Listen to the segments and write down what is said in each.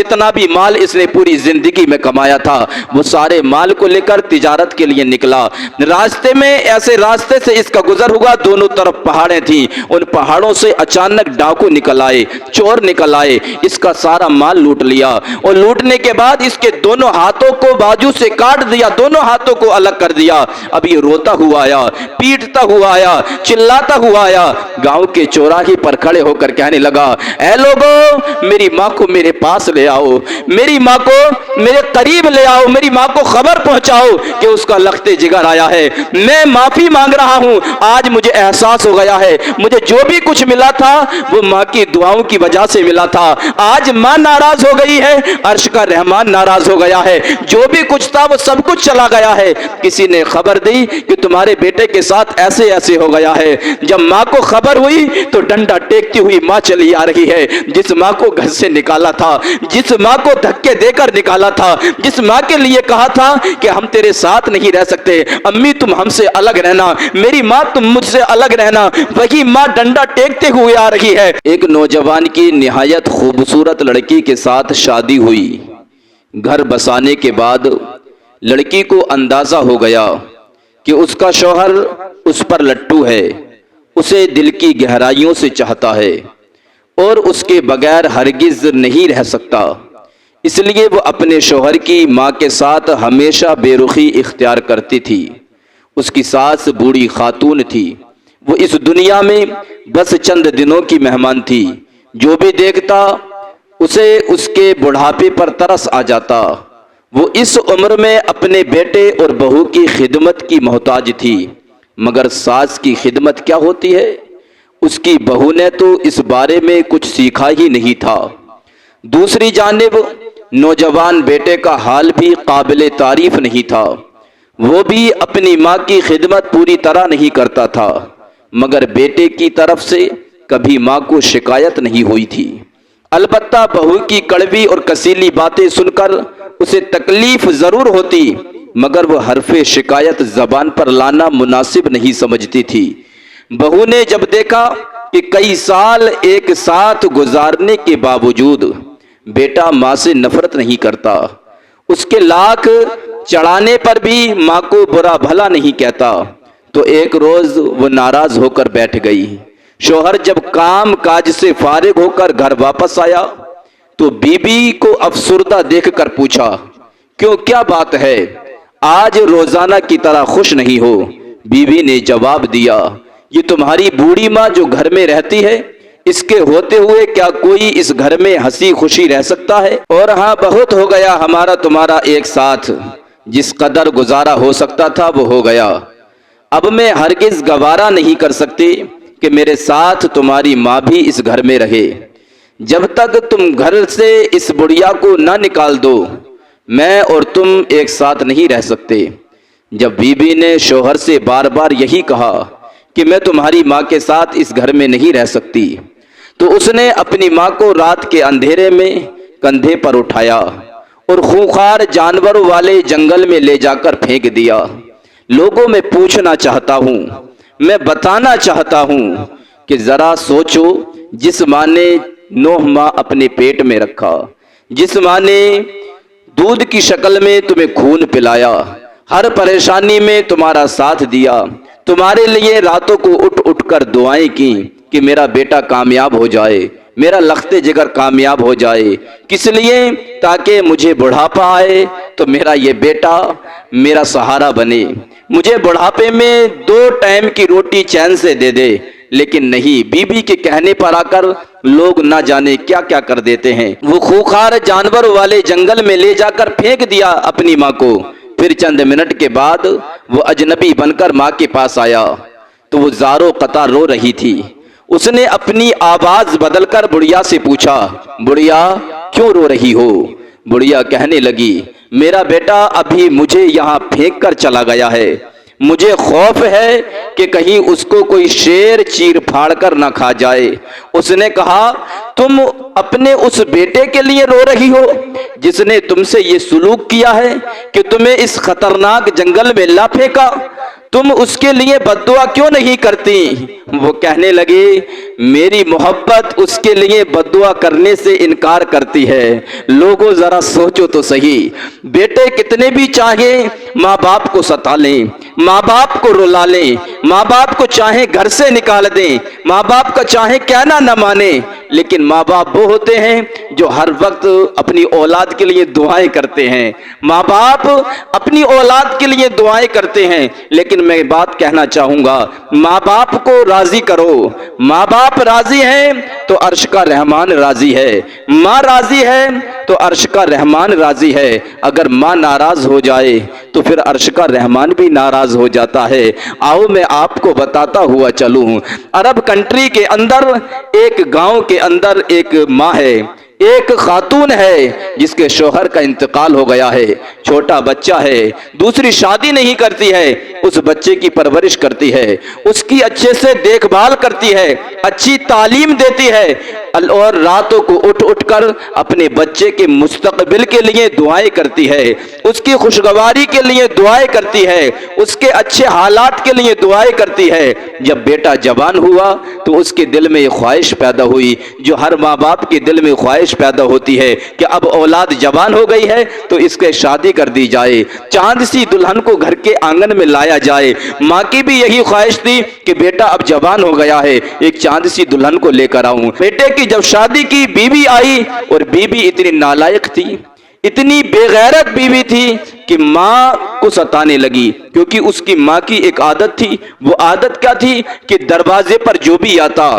जितना भी माल इसने पूरी जिंदगी में कमाया था वो सारे माल को लेकर तिजारत के लिए निकला। रास्ते में ऐसे रास्ते से इसका गुजर हुआ, दोनों तरफ पहाड़ें थी। उन पहाड़ों से अचानक डाकू निकल आए, चोर निकल आए, इसका सारा माल लूट लिया। और लूटने के बाद इसके दोनों हाथों को बाजू से काट दिया, दोनों हाथों को अलग कर दिया। अब ये रोता हुआ आया, पीटता हुआ आया, चिल्लाता हुआ आया, गांव के चौराहे पर खड़े होकर कहने लगा, ऐ लोगों, मेरी माँ को मेरे पास ले आओ, मेरी माँ को मेरे करीब ले आओ, मेरी माँ को खबर पहुंचाओ कि उसका लखते जिगर आया है। मैं माफी मांग रहा हूं, आज मुझे एहसास हो गया है, मुझे जो भी कुछ मिला था वो माँ की दुआओं की वजह से मिला था। आज माँ नाराज हो गई है, अर्श का रहमान नाराज हो गया है, जो भी कुछ था वो सब कुछ चला गया है। किसी ने खबर दी कि तुम्हारे बेटे के साथ ऐसे ऐसे हो गया है। जब माँ को खबर हुई तो डंडा टेकती हुई माँ चली आ रही है। जिस माँ को घर से निकाला था, जिस माँ को धक्के देकर निकाला था, जिस माँ के लिए कहा था कि हम तेरे साथ नहीं रह सकते, अम्मी तुम हमसे अलग रहना, मेरी माँ तुम मुझसे अलग रहना, वही माँ डंडा टेकते हुए आ रही है। एक नौजवान की निहायत खूबसूरत लड़की के साथ शादी हुई। घर बसाने के बाद लड़की को अंदाजा हो गया कि उसका शौहर उस पर लट्टू है, उसे दिल की गहराइयों से चाहता है और उसके बगैर हरगिज नहीं रह सकता। इसलिए वो अपने शौहर की माँ के साथ हमेशा बेरुखी इख्तियार करती थी। उसकी सास बूढ़ी खातून थी, वो इस दुनिया में बस चंद दिनों की मेहमान थी। जो भी देखता उसे उसके बुढ़ापे पर तरस आ जाता। वो इस उम्र में अपने बेटे और बहू की खिदमत की मोहताज थी, मगर सास की खिदमत क्या होती है उसकी बहू ने तो इस बारे में कुछ सीखा ही नहीं था। दूसरी जानिब नौजवान बेटे का हाल भी काबिले तारीफ नहीं था। वो भी अपनी माँ की खिदमत पूरी तरह नहीं करता था, मगर बेटे की तरफ से कभी माँ को शिकायत नहीं हुई थी। अलबत्ता बहू की कड़वी और कसीली बातें सुनकर उसे तकलीफ जरूर होती, मगर वो हरफे शिकायत जबान पर लाना मुनासिब नहीं समझती थी। बहू ने जब देखा कि कई साल एक साथ गुजारने के बावजूद बेटा माँ से नफरत नहीं करता, उसके लाख चढ़ाने पर भी माँ को बुरा भला नहीं कहता, तो एक रोज वो नाराज होकर बैठ गई। शौहर जब काम काज से फारिग होकर घर वापस आया तो बीबी को अफसुर्दा देखकर पूछा, क्यों, क्या बात है, आज रोजाना की तरह खुश नहीं हो? बीबी ने जवाब दिया, ये तुम्हारी बूढ़ी माँ जो घर में रहती है, इसके होते हुए क्या कोई इस घर में हंसी खुशी रह सकता है? और हाँ, बहुत हो गया हमारा तुम्हारा एक साथ, जिस कदर गुजारा हो सकता था वो हो गया। अब मैं हरगिज गवारा नहीं कर सकती कि मेरे साथ तुम्हारी माँ भी इस घर में रहे। जब तक तुम घर से इस बुढ़िया को ना निकाल दो, मैं और तुम एक साथ नहीं रह सकते। जब बीबी ने शौहर से बार बार यही कहा कि मैं तुम्हारी माँ के साथ इस घर में नहीं रह सकती, तो उसने अपनी माँ को रात के अंधेरे में कंधे पर उठाया और खूंखार जानवरों वाले जंगल में ले जाकर फेंक दिया। लोगों में पूछना चाहता हूँ, मैं बताना चाहता हूँ कि जरा सोचो, जिस माँ ने 9 माह अपने पेट में रखा, जिस माँ ने दूध की शक्ल में तुम्हें खून पिलाया, हर परेशानी में तुम्हारा साथ दिया, तुम्हारे लिए रातों को उठ उठ कर दुआएं की कि मेरा बेटा कामयाब हो जाए, मेरा लखते जिगर कामयाब हो जाए। किस लिए? ताकि मुझे बुढ़ापा आए तो मेरा ये बेटा मेरा सहारा बने, मुझे बुढ़ापे में 2 टाइम की रोटी चैन से दे दे। लेकिन नहीं, बीबी के कहने पर आकर लोग ना जाने क्या क्या कर देते हैं। वो खूंखार जानवर वाले जंगल में ले जाकर फेंक दिया अपनी माँ को। फिर चंद मिनट के बाद वो अजनबी बनकर माँ के पास आया तो वो ज़ारो कतार रो रही थी। उसने अपनी आवाज बदलकर बुढ़िया से पूछा, बुढ़िया क्यों रो रही हो? बुढ़िया कहने लगी, मेरा बेटा अभी मुझे यहाँ फेंक कर चला गया है, मुझे खौफ है कि कहीं उसको कोई शेर चीर फाड़ कर ना खा जाए। उसने कहा, तुम अपने उस बेटे के लिए रो रही हो जिसने तुमसे ये सुलूक किया है कि तुम्हें इस खतरनाक जंगल में ला फेंका? तुम उसके लिए बद्दुआ क्यों नहीं करती? वो कहने लगी, मेरी मोहब्बत उसके लिए बद्दुआ करने से इनकार करती है। लोगों जरा सोचो तो सही, बेटे कितने भी चाहे माँ बाप को सता लें, माँ बाप को रुला लें, माँ बाप को चाहे घर से निकाल दें, माँ बाप का चाहे कहना न माने, लेकिन माँ बाप वो होते हैं जो हर वक्त अपनी औलाद के लिए दुआएं करते हैं। माँ बाप अपनी औलाद के लिए दुआएं करते हैं। लेकिन मैं बात कहना चाहूँगा, माँ बाप को राजी करो। माँ बाप राजी हैं तो अर्श का रहमान राजी है, माँ राजी है तो अर्श का रहमान राजी है। अगर माँ नाराज हो जाए तो फिर अर्श का रहमान भी नाराज हो जाता है। आओ मैं आपको बताता हुआ चलूं। अरब कंट्री के अंदर एक गांव के अंदर एक माँ है, एक खातून है जिसके शोहर का इंतकाल हो गया है, छोटा बच्चा है, दूसरी शादी नहीं करती है, उस बच्चे की परवरिश करती है, उसकी अच्छे से देखभाल करती है, अच्छी तालीम देती है और रातों को उठ उठ कर अपने बच्चे के मुस्तकबिल के लिए दुआएं करती है, उसकी खुशगवारी के लिए दुआएं करती है, उसके अच्छे हालात के लिए दुआएं करती है। जब बेटा जवान हुआ तो उसके दिल में ये ख्वाहिश पैदा हुई जो हर माँ बाप के दिल में ख्वाहिश पैदा होती है कि अब औलाद जवान हो गई है तो इसके शादी कर दी जाए, चांद सी दुल्हन को घर के आंगन में लाया जाए। माँ की भी यही ख्वाहिश थी कि बेटा अब जवान हो गया है, एक चांद सी दुल्हन को लेकर आऊं। बेटे की जब शादी की, बीवी आई और बीवी इतनी नालायक थी, इतनी बेगैरत बीवी थी कि माँ को सताने लगी, क्योंकि उसकी माँ की एक आदत थी। वो आदत क्या थी कि दरवाजे पर जो भी आता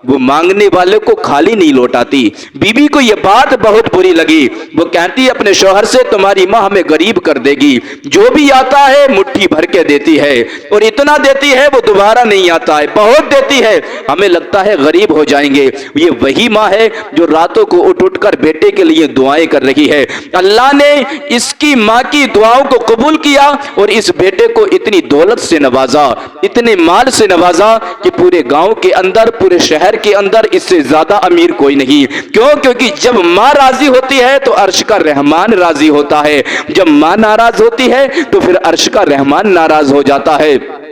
वो मांगने वाले को खाली नहीं लौटाती। बीबी को ये बात बहुत बुरी लगी। वो कहती अपने शौहर से, तुम्हारी माँ हमें गरीब कर देगी, जो भी आता है मुट्ठी भर के देती है और इतना देती है वो दोबारा नहीं आता है, बहुत देती है, हमें लगता है गरीब हो जाएंगे। ये वही माँ है जो रातों को उठ उठ कर बेटे के लिए दुआएं कर रही है। अल्लाह ने इसकी माँ की दुआओं को कबूल किया और इस बेटे को इतनी दौलत से नवाजा, इतने माल से नवाजा कि पूरे गांव के अंदर, पूरे शहर के अंदर इससे ज्यादा अमीर कोई नहीं। क्यों? क्योंकि जब माँ राजी होती है तो अर्श का रहमान राजी होता है, जब माँ नाराज होती है तो फिर अर्श का रहमान नाराज हो जाता है।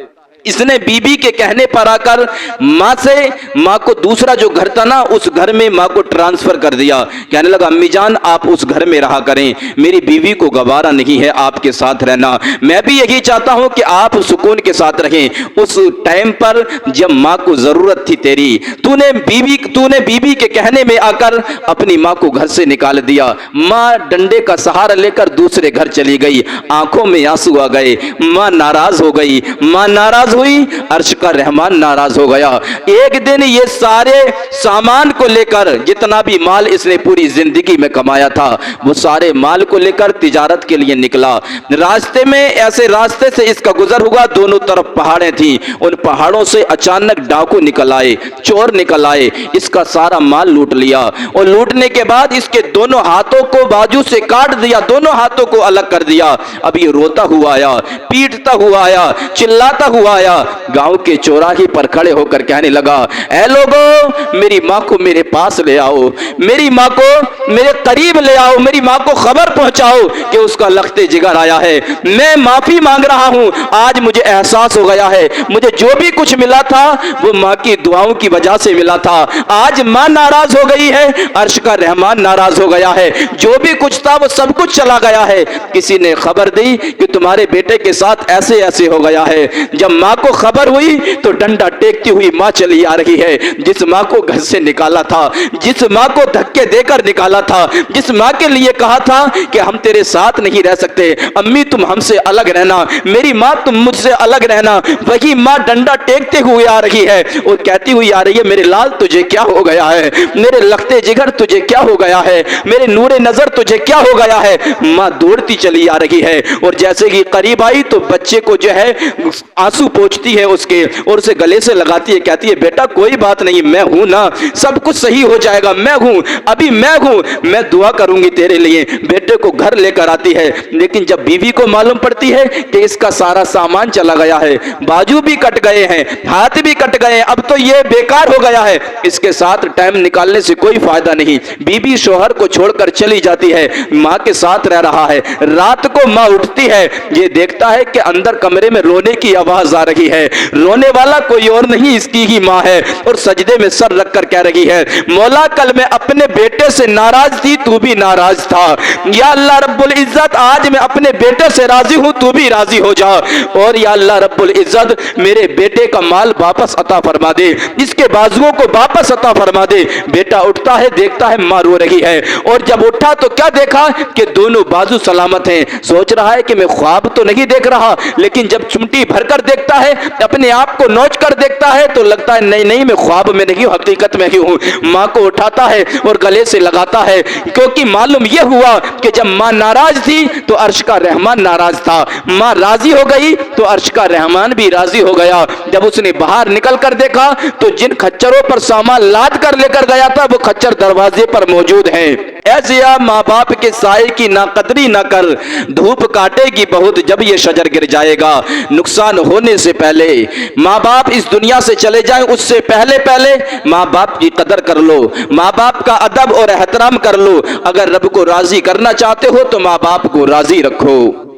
इसने बीबी के कहने पर आकर माँ को दूसरा जो घर था ना, उस घर में माँ को ट्रांसफर कर दिया। कहने लगा, अम्मी जान आप उस घर में रहा करें, मेरी बीवी को गवारा नहीं है आपके साथ रहना, मैं भी यही चाहता हूं कि आप सुकून के साथ रहें। उस टाइम पर जब माँ को जरूरत थी तेरी, तूने बीबी के कहने में आकर अपनी माँ को घर से निकाल दिया। माँ डंडे का सहारा लेकर दूसरे घर चली गई, आंखों में आंसू आ गए, माँ नाराज हो गई, माँ नाराज हुई, अर्श का रहमान नाराज हो गया। एक दिन ये सारे सामान को लेकर, जितना भी माल इसने पूरी जिंदगी में कमाया था, वो सारे माल को लेकर तिजारत के लिए निकला। रास्ते में ऐसे रास्ते से इसका गुजर हुआ, दोनों तरफ पहाड़ें थी, उन पहाड़ों से अचानक डाकू निकल आए, चोर निकल आए, इसका सारा माल लूट लिया और लूटने के बाद इसके दोनों हाथों को बाजू से काट दिया, दोनों हाथों को अलग कर दिया। अब ये रोता हुआ आया, पीटता हुआ आया, चिल्लाता हुआ आया, गांव के चौराहे पर खड़े होकर कहने लगा, ऐ लोगों मेरी माँ को मेरे पास ले आओ, मेरी माँ को मेरे करीब ले आओ, मेरी माँ को खबर पहुंचाओ कि उसका लख्ते जिगर आया है, मैं माफी मांग रहा हूं। आज मुझे एहसास हो गया है, मुझे जो भी कुछ मिला था वो माँ की दुआओं की वजह से मिला था। आज माँ नाराज हो गई है, अर्श का रहमान नाराज हो गया है, जो भी कुछ था वो सब कुछ चला गया है। किसी ने खबर दी कि तुम्हारे बेटे के साथ ऐसे ऐसे हो गया है। जब माँ को खबर हुई तो डंडा टेकती हुई माँ चली आ रही है। जिस माँ को घर से निकाला था, जिस माँ को धक्के देकर निकाला था, जिस माँ के लिए कहा था कि हम तेरे साथ नहीं रह सकते, अम्मी तुम हमसे अलग रहना, मेरी माँ तुम मुझसे अलग रहना, वही माँ डंडा टेकते हुए आ रही है और कहती हुई आ रही है, मेरे लाल तुझे क्या हो गया है, मेरे लखते जिगर तुझे क्या हो गया है, मेरे नूरे नजर तुझे क्या हो गया है। माँ दौड़ती चली आ रही है और जैसे ही करीब आई तो बच्चे को जो है आंसू पोंछती है उसके और उसे गले से लगाती है, कहती है बेटा कोई बात नहीं, मैं हूं ना, सब कुछ सही हो जाएगा, मैं हूं, अभी मैं हूं, मैं दुआ करूंगी तेरे लिए। बेटे को घर लेकर आती है, लेकिन जब बीवी को मालूम पड़ती है कि इसका सारा सामान चला गया है, बाजू भी कट गए हैं, हाथ भी कट गए हैं, अब तो ये बेकार हो गया है, इसके साथ टाइम निकालने से कोई फायदा नहीं, बीवी शोहर को छोड़कर चली जाती है, माँ के साथ रह रहा है। रात को माँ उठती है, ये देखता है कि अंदर कमरे में रोने की आवाज आ रही है, रोने वाला कोई और नहीं इसकी ही माँ है, और सजदे में सर रखकर कह रही है मौला कल मैं अपने बेटे से नाराज थी, तू भी नाराज था, या अल्लाह रब्बुल इज्जत आज मैं अपने बेटे से राजी हूं, तू भी राजी हो जा, और या अल्लाह रब्बुल इज्जत मेरे बेटे का माल वापस अता फरमा दे, इसके बाजुओं को वापस अता फरमा दे। बेटा उठता है, देखता है मां रो रही है, और जब उठा तो क्या देखा कि दोनों बाजू सलामत हैं। सोच रहा है कि मैं ख्वाब तो नहीं देख रहा, लेकिन जब चिमटी भरकर देखता है, अपने आप को नोच कर देखता है, तो लगता है नहीं नहीं मैं ख्वाब में नहीं हूं, हकीकत में ही हूं। मां को उठाता है और गले से लगाता है, क्योंकि मालूम यह हुआ कि जब मां नाराज थी तो अर्श का रहमान नाराज था, मां राजी हो गई तो अर्श का रहमान भी राजी हो गया। जब उसने बाहर निकल कर देखा तो जिन खच्चरों पर सामान लाद कर लेकर गया था वो खच्चर दरवाजे पर मौजूद हैं। ऐसे या माँ बाप के साए की नाकदरी न कर, धूप काटेगी बहुत जब ये शजर गिर जाएगा। नुकसान होने से पहले माँ बाप इस दुनिया से चले जाएं, उससे पहले पहले माँ बाप की कदर कर लो, माँ बाप का अदब और एहतराम कर लो। अगर रब को राजी करना चाहते हो तो माँ बाप को राजी रखो।